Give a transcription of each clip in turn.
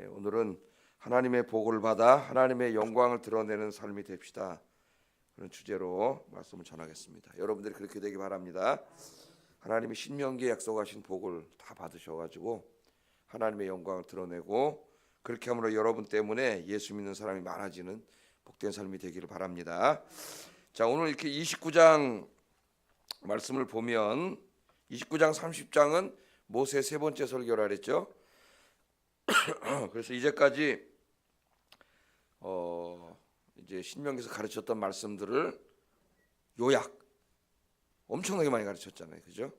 오늘은 하나님의 복을 받아 하나님의 영광을 드러내는 삶이 됩시다. 그런 주제로 말씀을 전하겠습니다. 여러분들이 그렇게 되기 바랍니다. 하나님이 신명기에 약속하신 복을 다 받으셔가지고 하나님의 영광을 드러내고 그렇게 함으로 여러분 때문에 예수 믿는 사람이 많아지는 복된 삶이 되기를 바랍니다. 자, 오늘 이렇게 29장 말씀을 보면 29장 30장은 모세 세 번째 설교라 그랬죠. 그래서 이제까지 이제 신명기에서 가르쳤던 말씀들을 요약 엄청나게 많이 가르쳤잖아요, 그죠?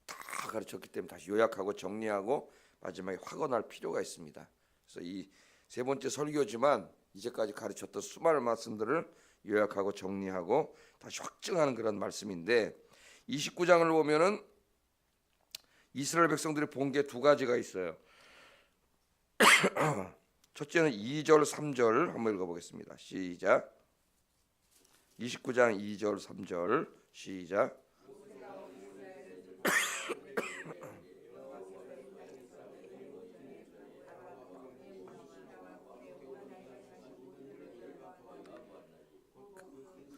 다 가르쳤기 때문에 다시 요약하고 정리하고 마지막에 확언할 필요가 있습니다. 그래서 이 세 번째 설교지만 이제까지 가르쳤던 수많은 말씀들을 요약하고 정리하고 다시 확증하는 그런 말씀인데 29장을 보면은 이스라엘 백성들이 본 게 두 가지가 있어요. 첫째는 2절 3절 한번 읽어보겠습니다. 시작. 29장 2절 3절 시작.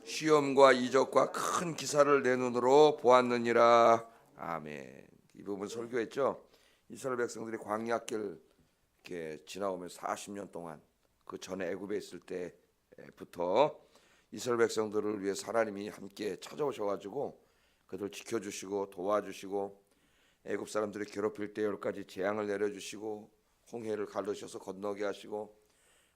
시험과 이적과 큰 기사를 내 눈으로 보았느니라. 아멘. 이 부분 설교했죠. 이스라엘 백성들이 광야길 이렇게 지나오면서 40년 동안 그 전에 애굽에 있을 때부터 이스라엘 백성들을 위해 하나님이 함께 찾아오셔가지고 그들 지켜주시고 도와주시고 애굽 사람들이 괴롭힐 때 10가지 재앙을 내려주시고 홍해를 가르셔서 건너게 하시고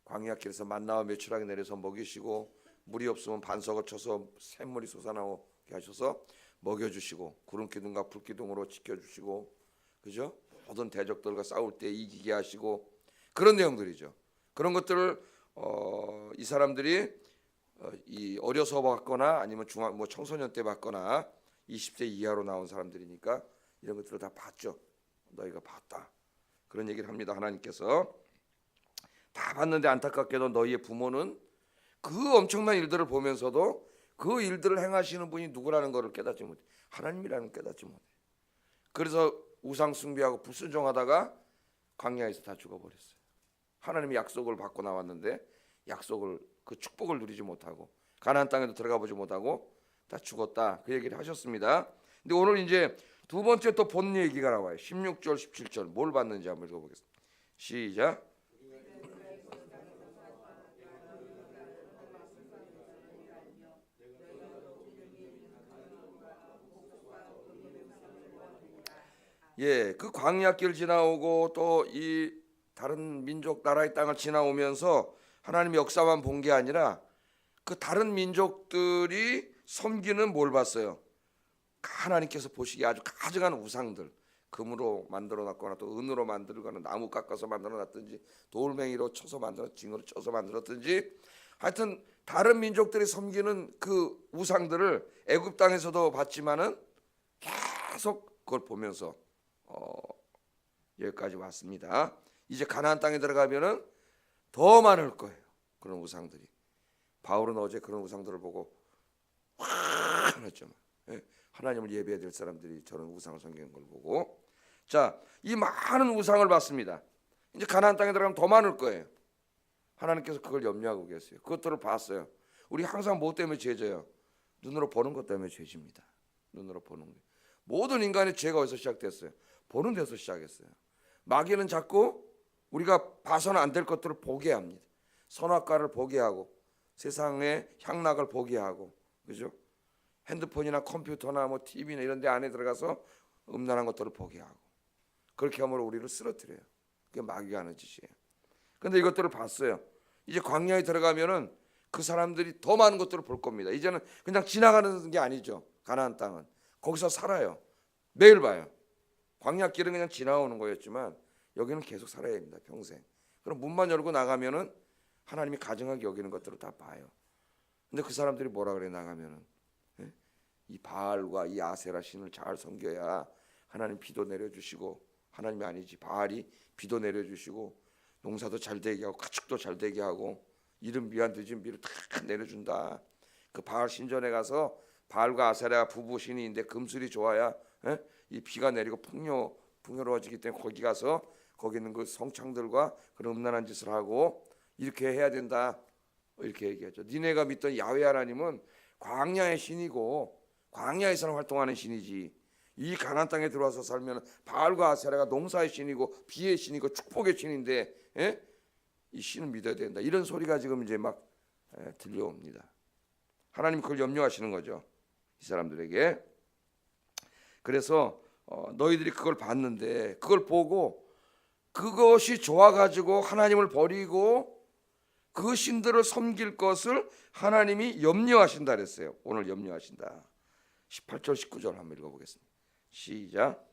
광야길에서 만나와 메추라기 내려서 먹이시고 물이 없으면 반석을 쳐서 샘물이 솟아나오게 하셔서 먹여주시고 구름 기둥과 불 기둥으로 지켜주시고, 그죠? 모든 대적들과 싸울 때 이기게 하시고 그런 내용들이죠. 그런 것들을 이 사람들이 이 어려서 받거나 아니면 청소년 때 받거나 20세 이하로 나온 사람들이니까 이런 것들을 다 봤죠. 너희가 봤다. 그런 얘기를 합니다. 하나님께서 다 봤는데 안타깝게도 너희의 부모는 그 엄청난 일들을 보면서도 그 일들을 행하시는 분이 누구라는 것을 깨닫지 못해. 하나님이라는 걸 깨닫지 못해. 그래서 우상 숭배하고 불순종하다가 광야에서 다 죽어버렸어요. 하나님이 약속을 받고 나왔는데 약속을 그 축복을 누리지 못하고 가나안 땅에도 들어가 보지 못하고 다 죽었다. 그 얘기를 하셨습니다. 근데 오늘 이제 두 번째 또 본 얘기가 나와요. 16절 17절 뭘 봤는지 한번 읽어보겠습니다. 시작. 예, 그 광야길 지나오고 또 이 다른 민족 나라의 땅을 지나오면서 하나님의 역사만 본 게 아니라 그 다른 민족들이 섬기는 뭘 봤어요? 하나님께서 보시기에 아주 가증한 우상들, 금으로 만들어놨거나 또 은으로 만들거나 나무 깎아서 만들어놨든지 돌멩이로 쳐서 만들어 징으로 쳐서 만들었든지 하여튼 다른 민족들이 섬기는 그 우상들을 애굽 땅에서도 봤지만은 계속 그걸 보면서 여기까지 왔습니다. 이제 가나안 땅에 들어가면은 더 많을 거예요. 그런 우상들이. 바울은 어제 그런 우상들을 보고 화났죠. 하나님을 예배해야 될 사람들이 저런 우상을 섬기는 걸 보고, 자, 이 많은 우상을 봤습니다. 이제 가나안 땅에 들어가면 더 많을 거예요. 하나님께서 그걸 염려하고 계세요. 그것들을 봤어요. 우리 항상 뭐 때문에 죄져요? 눈으로 보는 것 때문에 죄집니다. 눈으로 보는 거. 모든 인간의 죄가 어디서 시작됐어요? 보는 데서 시작했어요. 마귀는 자꾸 우리가 봐서는 안 될 것들을 보게 합니다. 선악과를 보게 하고 세상의 향락을 보게 하고, 그죠? 핸드폰이나 컴퓨터나 뭐 TV나 이런 데 안에 들어가서 음란한 것들을 보게 하고 그렇게 함으로 우리를 쓰러뜨려요. 그게 마귀가 하는 짓이에요. 그런데 이것들을 봤어요. 이제 광야에 들어가면은 그 사람들이 더 많은 것들을 볼 겁니다. 이제는 그냥 지나가는 게 아니죠. 가나안 땅은 거기서 살아요. 매일 봐요. 광야길은 그냥 지나오는 거였지만 여기는 계속 살아야 합니다. 평생. 그럼 문만 열고 나가면은 하나님이 가증하게 여기는 것들을 다 봐요. 근데 그 사람들이 뭐라 그래 나가면은 이 바알과 이 아세라 신을 잘 섬겨야 하나님 비도 내려주시고, 하나님이 아니지 바알이 비도 내려주시고 농사도 잘 되게 하고 가축도 잘 되게 하고 이른 비와 늦은 비를 다 내려준다. 그 바알 신전에 가서 바알과 아세라 부부 신인데 금술이 좋아야 이 비가 내리고 풍요로워지기 때문에 거기 가서 거기 있는 그 성창들과 그런 음란한 짓을 하고 이렇게 해야 된다. 이렇게 얘기하죠. 니네가 믿던 야훼 하나님은 광야의 신이고 광야에서는 활동하는 신이지. 이 가나안 땅에 들어와서 살면 바알과 아세라가 농사의 신이고 비의 신이고 축복의 신인데, 예? 이 신을 믿어야 된다. 이런 소리가 지금 이제 막 들려옵니다. 하나님 그걸 염려하시는 거죠, 이 사람들에게. 그래서 너희들이 그걸 봤는데 그걸 보고 그것이 좋아가지고 하나님을 버리고 그 신들을 섬길 것을 하나님이 염려하신다 그랬어요. 오늘 염려하신다. 18절 19절 한번 읽어보겠습니다. 시작.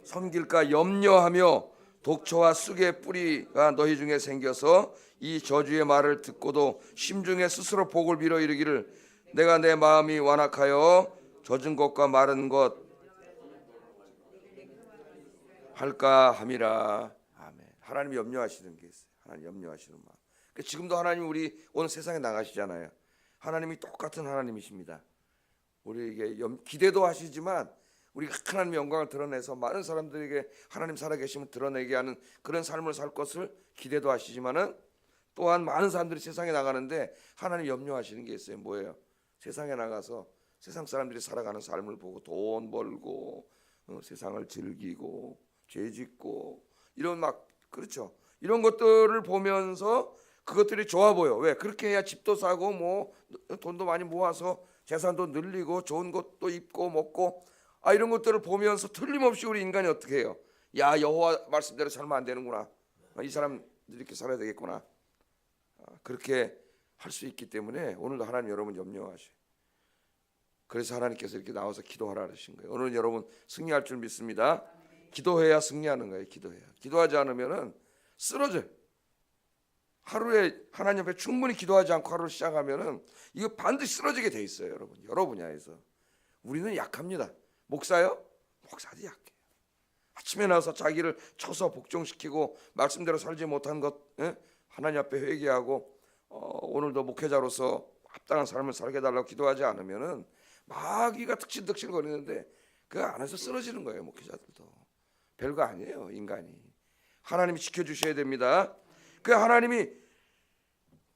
섬길까 염려하며 독초와 쑥의 뿌리가 너희 중에 생겨서 이 저주의 말을 듣고도 심중에 스스로 복을 빌어 이르기를 내가 내 마음이 완악하여 젖은 것과 마른 것 할까 함이라. 아멘. 하나님이 염려하시는 게 있어요. 하나님 염려하시는 마음. 그러니까 지금도 하나님 우리 오늘 세상에 나가시잖아요. 하나님이 똑같은 하나님이십니다. 우리에게 기대도 하시지만 우리가 하나님의 영광을 드러내서 많은 사람들에게 하나님 살아계심을 드러내게 하는 그런 삶을 살 것을 기대도 하시지만은 또한 많은 사람들이 세상에 나가는데 하나님 염려하시는 게 있어요. 뭐예요? 세상에 나가서 세상 사람들이 살아가는 삶을 보고 돈 벌고 세상을 즐기고 죄 짓고 이런 막 그렇죠. 이런 것들을 보면서 그것들이 좋아 보여. 왜? 그렇게 해야 집도 사고 뭐 돈도 많이 모아서 재산도 늘리고 좋은 것도 입고 먹고 이런 것들을 보면서 틀림없이 우리 인간이 어떻게 해요? 야, 여호와 말씀대로 살면 안 되는구나. 이 사람 이렇게 살아야 되겠구나. 그렇게 할 수 있기 때문에 오늘도 하나님 여러분 염려하셔요. 그래서 하나님께서 이렇게 나와서 기도하라 하신 거예요. 오늘 여러분 승리할 줄 믿습니다. 기도해야 승리하는 거예요. 기도해야. 기도하지 않으면은 쓰러져요. 하루에 하나님 앞에 충분히 기도하지 않고 하루를 시작하면은 이거 반드시 쓰러지게 돼 있어요, 여러분. 여러 분야에서. 우리는 약합니다. 목사요? 목사도 약해요. 아침에 나와서 자기를 쳐서 복종시키고 말씀대로 살지 못한 것 하나님 앞에 회개하고 오늘도 목회자로서 합당한 삶을 살게 달라고 기도하지 않으면은 마귀가 득실득실 거리는데 그 안에서 쓰러지는 거예요. 목회자들도 별거 아니에요. 인간이 하나님이 지켜주셔야 됩니다. 그 하나님이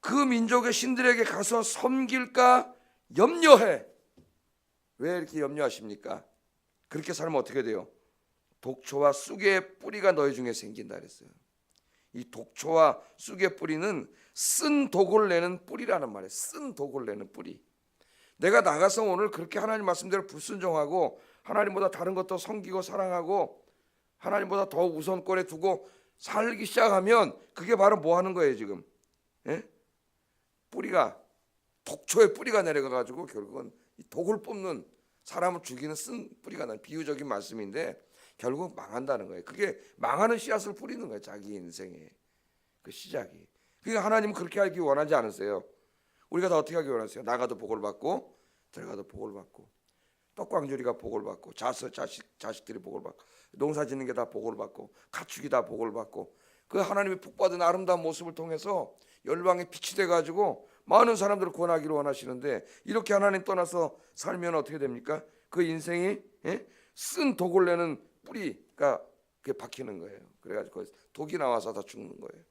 그 민족의 신들에게 가서 섬길까 염려해. 왜 이렇게 염려하십니까? 그렇게 살면 어떻게 돼요? 독초와 쑥의 뿌리가 너희 중에 생긴다 그랬어요. 이 독초와 쑥의 뿌리는 쓴 독을 내는 뿌리라는 말이에요. 쓴 독을 내는 뿌리. 내가 나가서 오늘 그렇게 하나님 말씀대로 불순종하고 하나님보다 다른 것도 섬기고 사랑하고 하나님보다 더 우선권에 두고 살기 시작하면 그게 바로 뭐 하는 거예요 지금? 예? 뿌리가 독초의 뿌리가 내려가가지고 결국은 이 독을 뽑는 사람을 죽이는 쓴 뿌리가 나는 비유적인 말씀인데 결국 망한다는 거예요. 그게 망하는 씨앗을 뿌리는 거예요. 자기 인생의 그 시작이. 그러니까 하나님은 그렇게 하기 원하지 않으세요. 우리가 다 어떻게 하기 원하세요? 나가도 복을 받고 들어가도 복을 받고 떡광조리가 복을 받고 자식들이 복을 받고 농사 짓는 게 다 복을 받고 가축이 다 복을 받고 그 하나님의 복받은 아름다운 모습을 통해서 열방에 빛이 돼가지고 많은 사람들을 구원하기를 원하시는데 이렇게 하나님 떠나서 살면 어떻게 됩니까? 그 인생이 쓴 독을 내는 뿌리가 그게 박히는 거예요. 그래가지고 독이 나와서 다 죽는 거예요.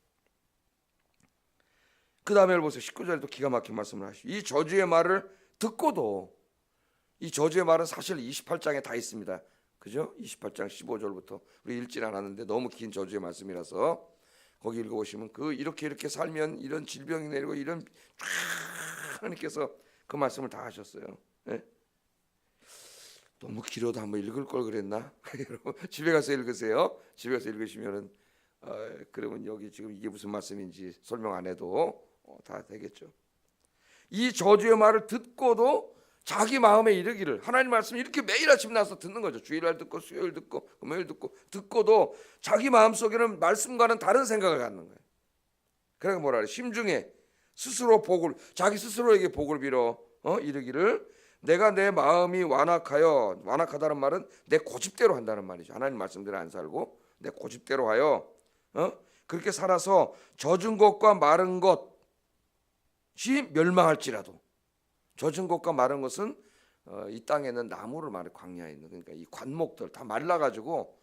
그 다음에 보세요. 19절에도 기가 막힌 말씀을 하시죠. 이 저주의 말을 듣고도 이 저주의 말은 사실 28장에 다 있습니다. 그죠? 28장 15절부터 우리 읽질 않았는데 너무 긴 저주의 말씀이라서 거기 읽어보시면 그 이렇게 살면 이런 질병이 내리고 이런 하나님께서 그 말씀을 다 하셨어요. 네? 너무 길어도 한번 읽을 걸 그랬나? 여러분 집에 가서 읽으세요. 집에 가서 읽으시면은 그러면 여기 지금 이게 무슨 말씀인지 설명 안 해도 다 되겠죠. 이 저주의 말을 듣고도 자기 마음에 이르기를 하나님 말씀 이렇게 매일 아침 나서 듣는 거죠. 주일날 듣고 수요일 듣고 금요일 듣고도 자기 마음속에는 말씀과는 다른 생각을 갖는 거예요. 그러니까 뭐라 그래? 심중에 스스로 복을 자기 스스로에게 복을 빌어 이르기를 내가 내 마음이 완악하다는 말은 내 고집대로 한다는 말이죠. 하나님 말씀대로 안 살고 내 고집대로 하여 그렇게 살아서 젖은 것과 마른 것이 멸망할지라도 젖은 것과 마른 것은 이 땅에 있는 나무를 말해, 광야에 있는, 그러니까 이 관목들 다 말라가지고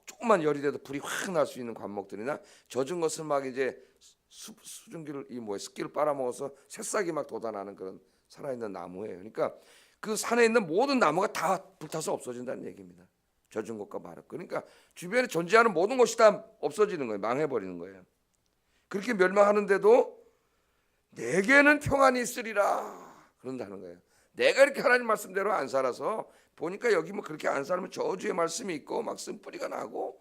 조금만 열이 돼도 불이 확 날 수 있는 관목들이나, 젖은 것은 막 이제 수증기를 습기를 빨아먹어서 새싹이 막 돋아나는 그런 살아있는 나무예요. 그러니까 그 산에 있는 모든 나무가 다 불타서 없어진다는 얘기입니다. 젖은 것과 마른 것. 그러니까 주변에 존재하는 모든 것이 다 없어지는 거예요. 망해버리는 거예요. 그렇게 멸망하는데도 내게는 평안이 있으리라 그런다는 거예요. 내가 이렇게 하나님 말씀대로 안 살아서 보니까 여기 뭐 그렇게 안 살면 저주의 말씀이 있고 막 쓴뿌리가 나고,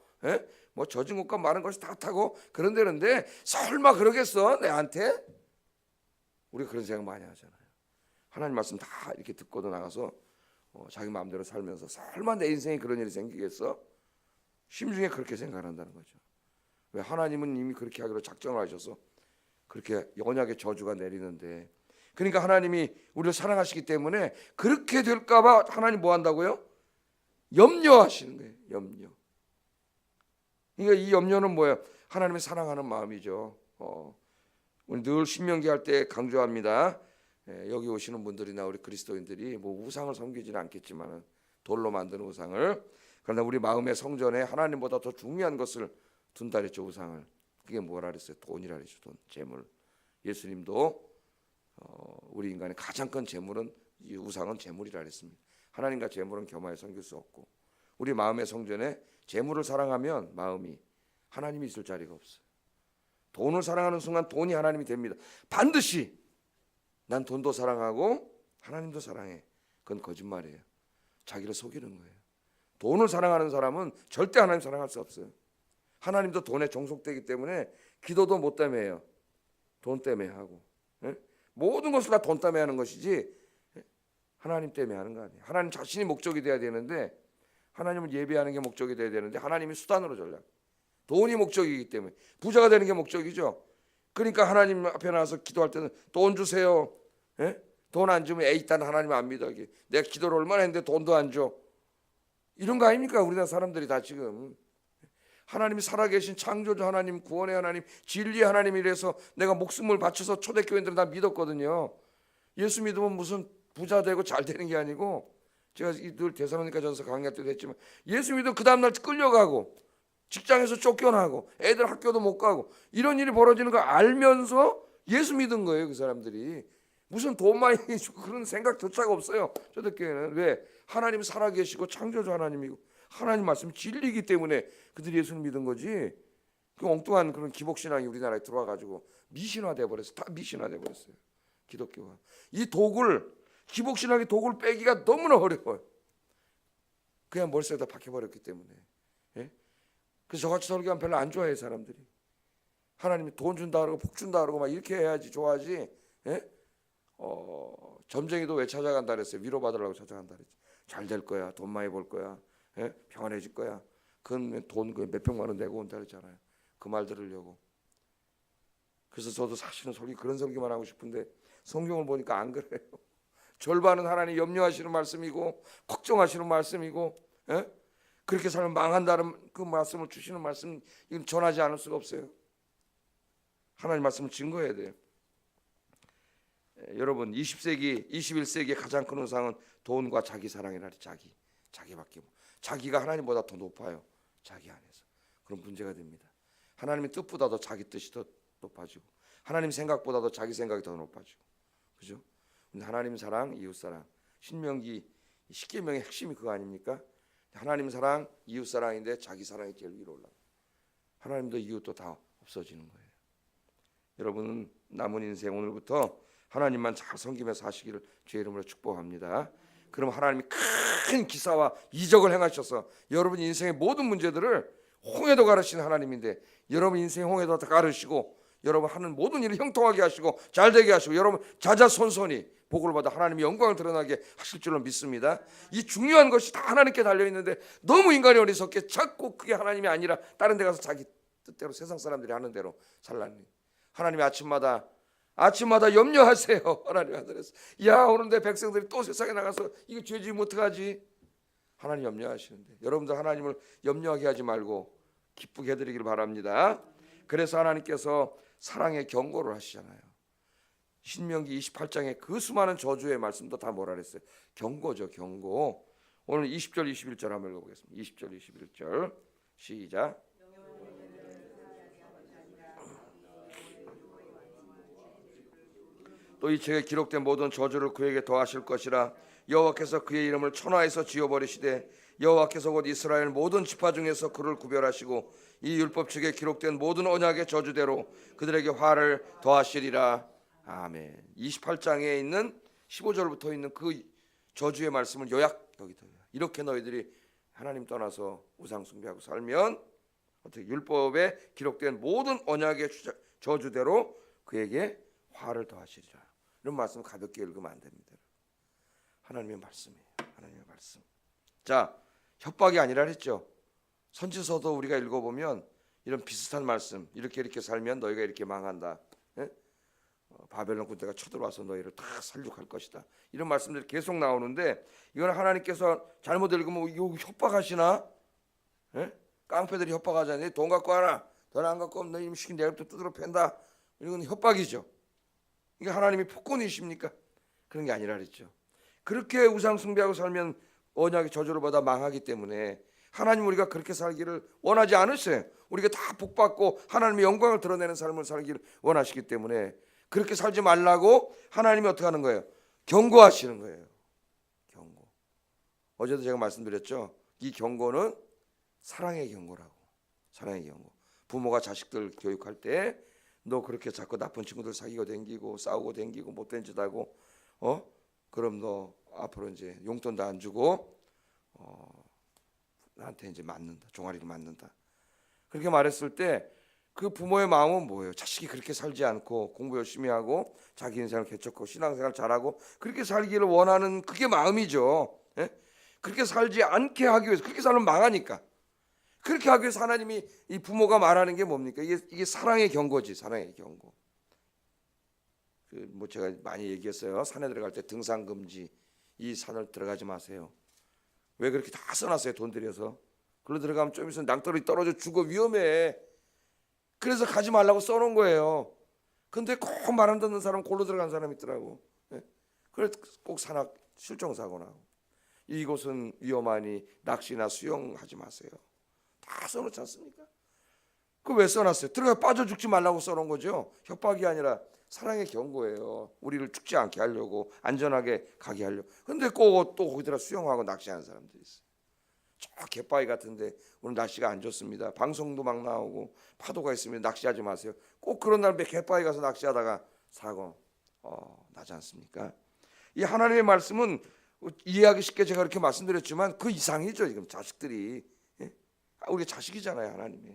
뭐 젖은 것과 마른 것이 다 타고 그런다는데 설마 그러겠어 내한테? 우리가 그런 생각 많이 하잖아요. 하나님 말씀 다 이렇게 듣고도 나가서 자기 마음대로 살면서 설마 내 인생에 그런 일이 생기겠어? 심중에 그렇게 생각한다는 거죠. 왜? 하나님은 이미 그렇게 하기로 작정을 하셔서 그렇게 언약의 저주가 내리는데, 그러니까 하나님이 우리를 사랑하시기 때문에 그렇게 될까 봐 하나님 뭐 한다고요? 염려하시는 거예요. 염려. 그러니까 이 염려는 뭐예요? 하나님의 사랑하는 마음이죠. 우리 늘 신명기 할 때 강조합니다. 여기 오시는 분들이나 우리 그리스도인들이 뭐 우상을 섬기지는 않겠지만 돌로 만든 우상을, 그러나 우리 마음의 성전에 하나님보다 더 중요한 것을 둔다 그랬죠. 우상을. 그게 뭐라 그랬어요? 돈이라 그랬죠. 돈, 재물. 예수님도 우리 인간의 가장 큰 재물은, 이 우상은 재물이라 그랬습니다. 하나님과 재물은 겸하여 섬길 수 없고, 우리 마음의 성전에 재물을 사랑하면 마음이 하나님이 있을 자리가 없어요. 돈을 사랑하는 순간 돈이 하나님이 됩니다. 반드시. 난 돈도 사랑하고 하나님도 사랑해. 그건 거짓말이에요. 자기를 속이는 거예요. 돈을 사랑하는 사람은 절대 하나님 사랑할 수 없어요. 하나님도 돈에 종속되기 때문에 기도도 못 때문에 해요. 돈 때문에 하고, 모든 것을 다 돈 때문에 하는 것이지 하나님 때문에 하는 거 아니에요. 하나님 자신이 목적이 돼야 되는데, 하나님을 예배하는 게 목적이 돼야 되는데 하나님이 수단으로 전략. 돈이 목적이기 때문에 부자가 되는 게 목적이죠. 그러니까 하나님 앞에 나와서 기도할 때는 돈 주세요. 돈 안 주면 일단 하나님 안 믿어. 내가 기도를 얼마나 했는데 돈도 안 줘. 이런 거 아닙니까? 우리나라 사람들이 다 지금. 하나님이 살아계신 창조주 하나님, 구원의 하나님, 진리의 하나님이라서 내가 목숨을 바쳐서 초대교인들은 다 믿었거든요. 예수 믿으면 무슨 부자 되고 잘 되는 게 아니고, 제가 늘 데살로니가전서 강의 때도 했지만 예수 믿으면 그 다음날 끌려가고 직장에서 쫓겨나고 애들 학교도 못 가고 이런 일이 벌어지는 거 알면서 예수 믿은 거예요. 그 사람들이 무슨 돈 많이 주고 그런 생각조차가 없어요. 초대교회는. 왜? 하나님이 살아계시고 창조주 하나님이고 하나님 말씀이 진리이기 때문에 그들이 예수를 믿은 거지. 그 엉뚱한 그런 기복신앙이 우리나라에 들어와가지고 미신화돼 버렸어요. 다 미신화돼 버렸어요. 기독교가. 이 독을, 기복신앙의 독을 빼기가 너무나 어려워요. 그냥 머릿속에다 박혀버렸기 때문에. 그래서 저같이 설교하면 별로 안 좋아해요. 사람들이. 하나님이 돈 준다 그러고 복 준다 그러고 막 이렇게 해야지 좋아하지. 점쟁이도 왜 찾아간다 그랬어요? 위로받으려고 찾아간다 그랬지. 잘 될 거야. 돈 많이 벌 거야. 평안해질 거야. 그건 돈 몇백만 원 내고 온다 그랬잖아요. 그 말 들으려고. 그래서 저도 사실은 그런 설교만 하고 싶은데 성경을 보니까 안 그래요. 절반은 하나님 염려하시는 말씀이고 걱정하시는 말씀이고, 그렇게 살면 망한다는 그 말씀을 주시는 말씀, 이건 전하지 않을 수가 없어요. 하나님 말씀을 증거해야 돼요. 여러분, 20세기, 21세기의 가장 큰 우상은 돈과 자기 사랑이라니. 자기밖에. 자기가 하나님보다 더 높아요. 자기 안에서. 그런 문제가 됩니다. 하나님의 뜻보다도 자기 뜻이 더 높아지고, 하나님 생각보다도 자기 생각이 더 높아지고, 그죠? 근데 하나님 사랑, 이웃 사랑, 신명기 10계명의 핵심이 그거 아닙니까? 하나님 사랑, 이웃 사랑인데 자기 사랑이 제일 위로 올라가. 하나님도 이웃도 다 없어지는 거예요. 여러분은 남은 인생 오늘부터 하나님만 잘 섬기며 사시기를 주의 이름으로 축복합니다. 그럼 하나님이 큰 기사와 이적을 행하셔서 여러분 인생의 모든 문제들을 홍해도 가르치는 하나님인데, 여러분 인생 홍해도 다 가르치고 여러분 하는 모든 일을 형통하게 하시고 잘되게 하시고 여러분 자자손손이 복을 받아 하나님의 영광을 드러나게 하실 줄로 믿습니다. 이 중요한 것이 다 하나님께 달려있는데 너무 인간이 어리석게 자꾸 그게 하나님이 아니라 다른 데 가서 자기 뜻대로 세상 사람들이 하는 대로 살라니. 하나님이 아침마다 염려하세요. 하나님 하늘에서. 야, 오늘 내 백성들이 또 세상에 나가서 이거 죄 지으면 어떡하지? 하나님 염려하시는데 여러분들 하나님을 염려하게 하지 말고 기쁘게 해드리기를 바랍니다. 그래서 하나님께서 사랑의 경고를 하시잖아요. 신명기 28장에 그 수많은 저주의 말씀도 다 뭐라 그랬어요? 경고죠, 경고. 오늘 20절 21절 한번 읽어보겠습니다. 20절 21절 시작. 또 이 책에 기록된 모든 저주를 그에게 더하실 것이라. 여호와께서 그의 이름을 천하에서 지워버리시되 여호와께서 곧 이스라엘 모든 지파 중에서 그를 구별하시고 이 율법책에 기록된 모든 언약의 저주대로 그들에게 화를 더하시리라. 아멘. 28장에 있는 15절부터 있는 그 저주의 말씀을 요약, 여기다 이렇게 너희들이 하나님 떠나서 우상 숭배하고 살면 어떻게 율법에 기록된 모든 언약의 저주대로 그에게 화를 더하시리라. 이런 말씀 가볍게 읽으면 안 됩니다. 하나님의 말씀이에요. 하나님의 말씀. 자, 협박이 아니라 했죠. 선지서도 우리가 읽어보면 이런 비슷한 말씀, 이렇게 살면 너희가 이렇게 망한다. 예? 바벨론 군대가 쳐들어와서 너희를 다 살육할 것이다. 이런 말씀들이 계속 나오는데 이건 하나님께서 잘못 읽으면 이거 협박하시나? 예? 깡패들이 협박하잖아요. 돈 갖고 와라. 돈 안 갖고 오면 너희 임시킨 내일부터 두드러 팬다. 이건 협박이죠. 이게 하나님이 폭군이십니까? 그런 게 아니라 그랬죠. 그렇게 우상 숭배하고 살면 언약의 저주를 받아 망하기 때문에 하나님 우리가 그렇게 살기를 원하지 않으세요. 우리가 다 복받고 하나님의 영광을 드러내는 삶을 살기를 원하시기 때문에 그렇게 살지 말라고 하나님이 어떻게 하는 거예요? 경고하시는 거예요. 경고. 어제도 제가 말씀드렸죠. 이 경고는 사랑의 경고라고. 사랑의 경고. 부모가 자식들 교육할 때 너 그렇게 자꾸 나쁜 친구들 사귀고 댕기고 싸우고 댕기고 못된 짓 하고 그럼 너 앞으로 이제 용돈도 안 주고 나한테 이제 맞는다. 종아리를 맞는다. 그렇게 말했을 때 그 부모의 마음은 뭐예요? 자식이 그렇게 살지 않고 공부 열심히 하고 자기 인생을 개척하고 신앙생활 잘하고 그렇게 살기를 원하는 그게 마음이죠. 예? 그렇게 살지 않게 하기 위해서 그렇게 살면 망하니까. 그렇게 하기 위해서 하나님이 이 부모가 말하는 게 뭡니까? 이게 사랑의 경고지. 사랑의 경고. 뭐 제가 많이 얘기했어요. 산에 들어갈 때 등산 금지. 이 산을 들어가지 마세요. 왜 그렇게 다 써놨어요? 돈 들여서. 그로 들어가면 좀 있으면 낭떠러지 떨어져 죽어 위험해. 그래서 가지 말라고 써놓은 거예요. 근데 꼭 말 안 듣는 사람 골로 들어간 사람이 있더라고. 그래서 꼭 산악 실종사고 나고. 이곳은 위험하니 낚시나 수영하지 마세요. 다 써놓지 않습니까? 그 왜 써놨어요? 들어가 빠져 죽지 말라고 써놓은 거죠. 협박이 아니라 사랑의 경고예요. 우리를 죽지 않게 하려고 안전하게 가게 하려고. 근데 꼭 또 거기다가 수영하고 낚시하는 사람들이 있어요. 저 갯바위 같은데 오늘 날씨가 안 좋습니다. 방송도 막 나오고 파도가 있으면 낚시하지 마세요. 꼭 그런 날 갯바위 가서 낚시하다가 사고 나지 않습니까? 이 하나님의 말씀은 이해하기 쉽게 제가 이렇게 말씀드렸지만 그 이상이죠. 지금 자식들이 우리 자식이잖아요. 하나님이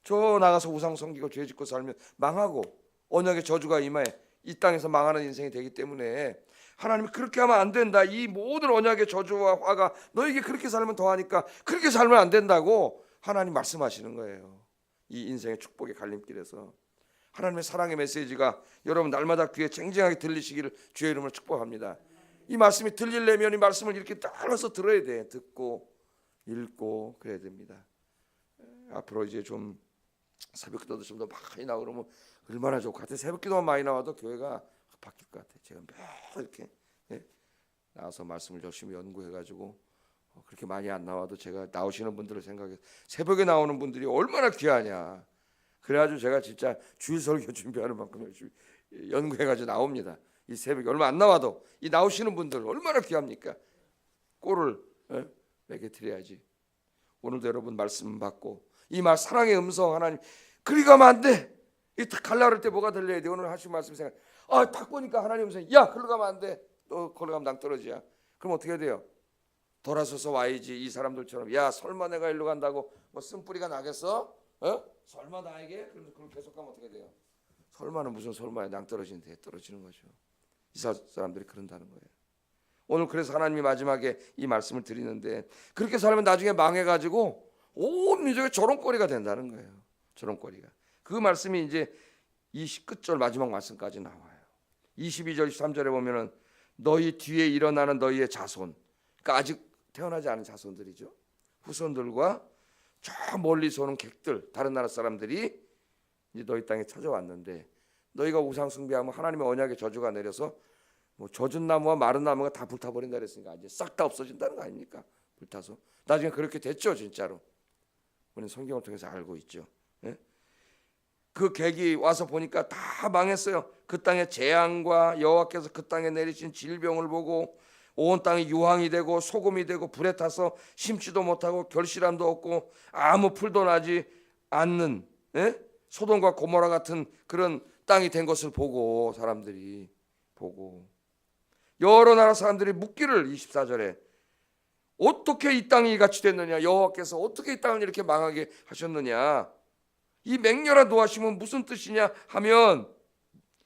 저 나가서 우상 섬기고 죄 짓고 살면 망하고 언약의 저주가 임하에 이 땅에서 망하는 인생이 되기 때문에 하나님이 그렇게 하면 안 된다. 이 모든 언약의 저주와 화가 너에게 그렇게 살면 더하니까 그렇게 살면 안 된다고 하나님 말씀하시는 거예요. 이 인생의 축복의 갈림길에서 하나님의 사랑의 메시지가 여러분 날마다 귀에 쟁쟁하게 들리시기를 주의 이름으로 축복합니다. 이 말씀이 들리려면 이 말씀을 이렇게 따라서 들어야 돼. 듣고 읽고 그래야 됩니다. 앞으로 이제 좀 새벽기도도 좀 더 많이 나오고 그러면 얼마나 좋을 것 같아요. 새벽기도만 많이 나와도 교회가 바뀔 것 같아요. 제가 매일 이렇게 나와서 말씀을 열심히 연구해가지고 그렇게 많이 안 나와도 제가 나오시는 분들을 생각해서 새벽에 나오는 분들이 얼마나 귀하냐. 그래가지고 제가 진짜 주일 설교 준비하는 만큼 열심히 연구해가지고 나옵니다. 이 새벽에 얼마 안 나와도 이 나오시는 분들 얼마나 귀합니까? 꼴을 내게 드려야지. 오늘도 여러분 말씀 받고 이 말 사랑의 음성 하나님 그리 가면 안 돼. 이딱 갈라 그럴 때 뭐가 들려야 돼? 오늘 하신 말씀 생각. 딱 보니까 하나님 음성. 야, 그리 가면 안 돼. 너 거기 가면 낭떠러지야. 그럼 어떻게 해야 돼요? 돌아서서 와야지. 이 사람들처럼. 야, 설마 내가 일로 간다고 뭐 쓴뿌리가 나겠어? 설마 나에게? 그럼 그럼 계속 가면 어떻게 돼요? 설마는 무슨 설마야? 낭떠러지는데 떨어지는 거죠. 이 사람들이 그런다는 거예요. 오늘 그래서 하나님이 마지막에 이 말씀을 드리는데 그렇게 살면 나중에 망해가지고 온 민족의 조롱거리가 된다는 거예요. 조롱거리가. 그 말씀이 이제 이 끝절 마지막 말씀까지 나와요. 22절 23절에 보면은 너희 뒤에 일어나는 너희의 자손, 그러니까 아직 태어나지 않은 자손들이죠. 후손들과 저 멀리서 오는 객들, 다른 나라 사람들이 이제 너희 땅에 찾아왔는데 너희가 우상 숭배하면 하나님의 언약의 저주가 내려서 뭐 젖은 나무와 마른 나무가 다 불타버린다 그랬으니까 이제 싹 다 없어진다는 거 아닙니까? 불타서 나중에 그렇게 됐죠, 진짜로. 우리는 성경을 통해서 알고 있죠. 예? 그 계기 와서 보니까 다 망했어요. 그 땅의 재앙과 여호와께서 그 땅에 내리신 질병을 보고 온 땅이 유황이 되고 소금이 되고 불에 타서 심지도 못하고 결실함도 없고 아무 풀도 나지 않는, 예? 소돔과 고모라 같은 그런 땅이 된 것을 보고 사람들이 보고 여러 나라 사람들이 묻기를 24절에 어떻게 이 땅이 이같이 됐느냐, 여호와께서 어떻게 이 땅을 이렇게 망하게 하셨느냐, 이 맹렬한 노하심은 무슨 뜻이냐 하면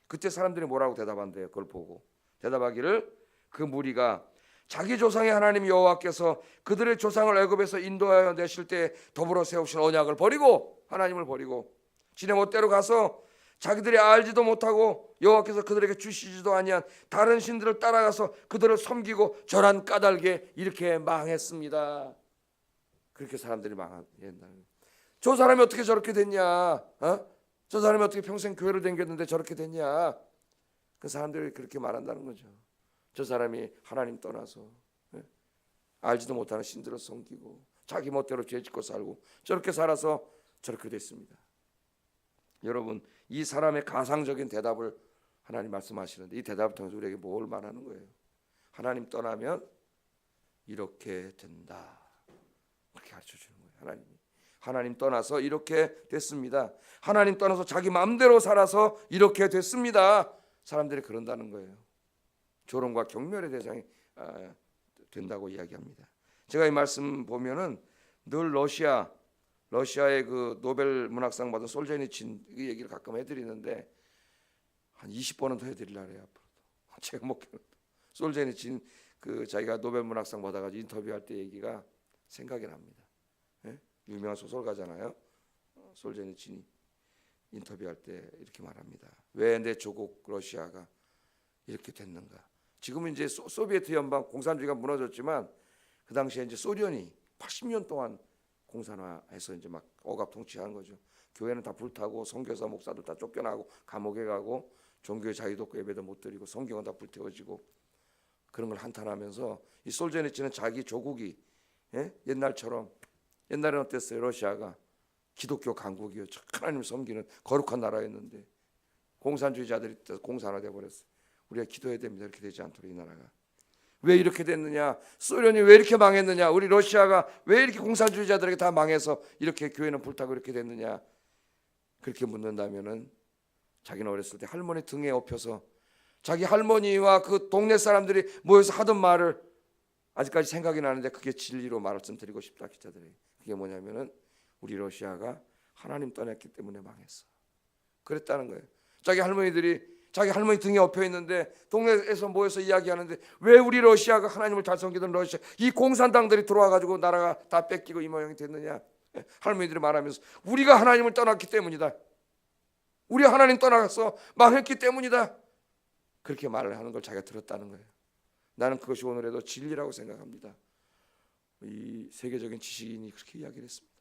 그때 사람들이 뭐라고 대답한대요. 그걸 보고 대답하기를 그 무리가 자기 조상의 하나님 여호와께서 그들의 조상을 애굽에서 인도하여 내실 때 더불어 세우신 언약을 버리고 하나님을 버리고 지네 멋대로 가서 자기들이 알지도 못하고 여호와께서 그들에게 주시지도 아니한 다른 신들을 따라가서 그들을 섬기고 절한 까닭에 이렇게 망했습니다. 그렇게 사람들이 망한다. 저 사람이 어떻게 저렇게 됐냐? 저 사람이 어떻게 평생 교회를 다녔는데 저렇게 됐냐? 그 사람들이 그렇게 말한다는 거죠. 저 사람이 하나님 떠나서 알지도 못하는 신들을 섬기고 자기 멋대로 죄짓고 살고 저렇게 살아서 저렇게 됐습니다. 여러분, 이 사람의 가상적인 대답을 하나님 말씀하시는데 이 대답을 통해서 우리에게 뭘 말하는 거예요? 하나님 떠나면 이렇게 된다. 그렇게 가르쳐주는 거예요. 하나님 떠나서 이렇게 됐습니다. 하나님 떠나서 자기 마음대로 살아서 이렇게 됐습니다. 사람들이 그런다는 거예요. 조롱과 경멸의 대상이 된다고 이야기합니다. 제가 이 말씀 보면은 늘 러시아의 그 노벨 문학상 받은 솔제니친 이 얘기를 가끔 해드리는데 한 20번은 더 해드리려고 해요. 앞으로도 제가 솔제니친 그 자기가 노벨 문학상 받아가지고 인터뷰할 때 얘기가 생각이 납니다. 예? 유명한 소설가잖아요. 솔제니친이 인터뷰할 때 이렇게 말합니다. 왜 내 조국 러시아가 이렇게 됐는가? 지금은 이제 소비에트 연방 공산주의가 무너졌지만 그 당시에 이제 소련이 80년 동안 공산화해서 이제 막 억압 통치하는 거죠. 교회는 다 불타고 선교사 목사도 다 쫓겨나고 감옥에 가고 종교의 자유도 없고 예배도 못 드리고 성경은 다 불태워지고 그런 걸 한탄하면서 이 솔제니치는 자기 조국이 옛날처럼 옛날에는 어땠어요? 러시아가 기독교 강국이요. 하나님을 섬기는 거룩한 나라였는데 공산주의자들이 공산화돼 버렸어요. 우리가 기도해야 됩니다. 이렇게 되지 않도록 이 나라가. 왜 이렇게 됐느냐? 소련이 왜 이렇게 망했느냐? 우리 러시아가 왜 이렇게 공산주의자들에게 다 망해서 이렇게 교회는 불타고 이렇게 됐느냐? 그렇게 묻는다면은 자기는 어렸을 때 할머니 등에 업혀서 자기 할머니와 그 동네 사람들이 모여서 하던 말을 아직까지 생각이 나는데 그게 진리로 말씀드리고 싶다 기자들에게. 그게 뭐냐면은 우리 러시아가 하나님 떠났기 때문에 망했어. 그랬다는 거예요. 자기 할머니 등에 엎여 있는데 동네에서 모여서 이야기하는데 왜 우리 러시아가 하나님을 잘 섬기던 러시아 이 공산당들이 들어와가지고 나라가 다 뺏기고 이 모양이 됐느냐? 할머니들이 말하면서 우리가 하나님을 떠났기 때문이다. 우리 하나님 떠나서 망했기 때문이다. 그렇게 말을 하는 걸 자기가 들었다는 거예요. 나는 그것이 오늘에도 진리라고 생각합니다. 이 세계적인 지식인이 그렇게 이야기를 했습니다.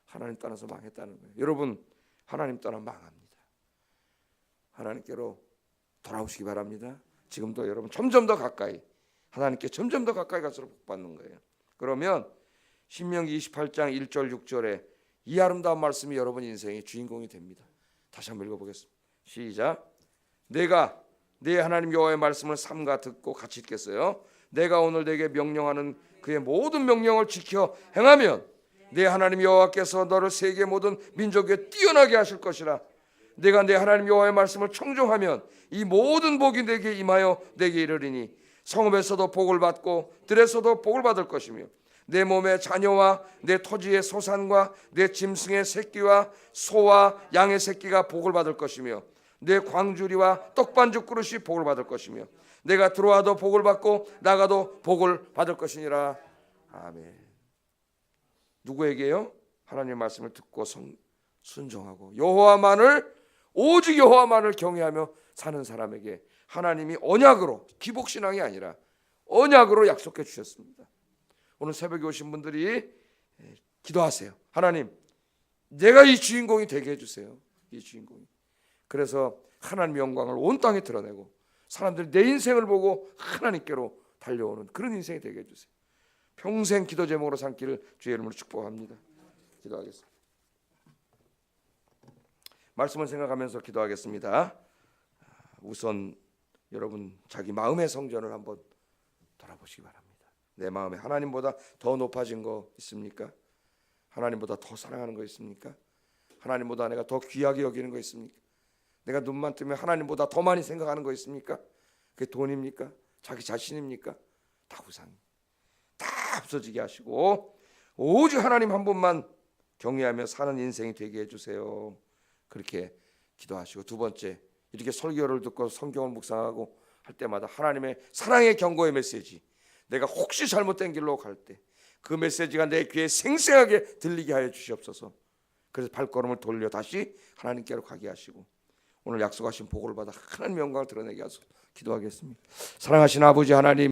하나님 떠나서 망했다는 거예요. 여러분, 하나님 떠나 망합니다. 하나님께로 돌아오시기 바랍니다. 지금도 여러분 점점 더 가까이 하나님께 점점 더 가까이 갈수록 복받는 거예요. 그러면 신명기 28장 1절 6절에 이 아름다운 말씀이 여러분 인생의 주인공이 됩니다. 다시 한번 읽어보겠습니다. 시작. 내가 네 하나님 여호와의 말씀을 삼가 듣고 같이 읽겠어요. 내가 오늘 내게 명령하는 그의 모든 명령을 지켜 행하면 네 하나님 여호와께서 너를 세계 모든 민족에 뛰어나게 하실 것이라. 내가 내 하나님 여호와의 말씀을 청종하면 이 모든 복이 내게 임하여 내게 이르리니 성읍에서도 복을 받고 들에서도 복을 받을 것이며 내 몸의 자녀와 내 토지의 소산과 내 짐승의 새끼와 소와 양의 새끼가 복을 받을 것이며 내 광주리와 떡반죽 그릇이 복을 받을 것이며 내가 들어와도 복을 받고 나가도 복을 받을 것이니라. 아멘. 누구에게요? 하나님의 말씀을 듣고 순종하고 오직 여호와만을 경외하며 사는 사람에게 하나님이 언약으로, 기복신앙이 아니라 언약으로 약속해 주셨습니다. 오늘 새벽에 오신 분들이 기도하세요. 하나님, 내가 이 주인공이 되게 해주세요. 이 주인공이. 그래서 하나님의 영광을 온 땅에 드러내고 사람들이 내 인생을 보고 하나님께로 달려오는 그런 인생이 되게 해주세요. 평생 기도 제목으로 삼기를 주의 이름으로 축복합니다. 기도하겠습니다. 말씀을 생각하면서 기도하겠습니다. 우선 여러분 자기 마음의 성전을 한번 돌아보시기 바랍니다. 내 마음에 하나님보다 더 높아진 거 있습니까? 하나님보다 더 사랑하는 거 있습니까? 하나님보다 내가 더 귀하게 여기는 거 있습니까? 내가 눈만 뜨면 하나님보다 더 많이 생각하는 거 있습니까? 그게 돈입니까? 자기 자신입니까? 다 우상, 다 없어지게 하시고 오직 하나님 한 분만 경외하며 사는 인생이 되게 해주세요. 그렇게 기도하시고, 두 번째, 이렇게 설교를 듣고 성경을 묵상하고 할 때마다 하나님의 사랑의 경고의 메시지, 내가 혹시 잘못된 길로 갈 때 그 메시지가 내 귀에 생생하게 들리게 하여 주시옵소서. 그래서 발걸음을 돌려 다시 하나님께로 가게 하시고 오늘 약속하신 복을 받아 하나님의 영광을 드러내게 하소서. 기도하겠습니다. 사랑하신 아버지 하나님,